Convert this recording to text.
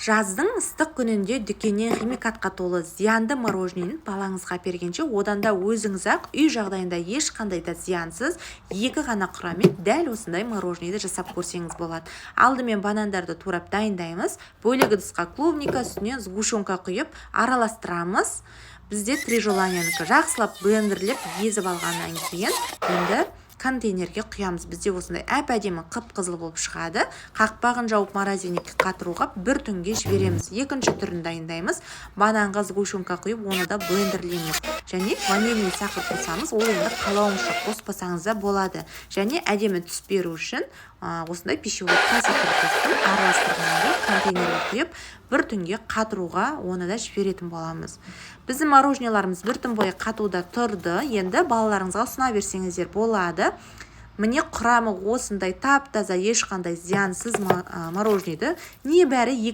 Жаздың ыстық күнінде дүкеннен химикатқа толы зиянды мороженені балаңызға бергенше, одан да өзіңіз-ақ үй жағдайында ешқандай да зиянсыз екі ғана құраммен дәл осындай мороженеді жасап көрсеңіз болады. Алдымен банандарды турап дайындаймыз. Бөлек ыдысқа клубника, үстіне сгущенка құйып араластырамыз. Бізде три желаниянікі жақсылап блендерлеп езіп алғаннан кейін енді контейнерге құямыз. Бізде осындай әп-әдемі қып-қызыл болып шығады. Қақпағын жауып морозильникке қатыруға бір түнге жібереміз. Екінші түрін дайындаймыз. Бананға сгущенка құйып, оны да блендерлейміз. Және ванильный сахар қосамыз. Ол енді қалауыңызша қоспасаңыз да болады. Және әдемі түс беру үшін осындай пищевой пакетті араластырғаннан кейін контейнерге құйып, бір түнге қатыруға оны да жіберетін боламыз. Біздің мороженеларымыз бір түн бойы қатуда тұрды. Енді балаларыңызға ұсына берсеңіздер болады. Міне құрамы осындай тап-таза, ешқандай зиянсыз мороженеді. Небәрі 2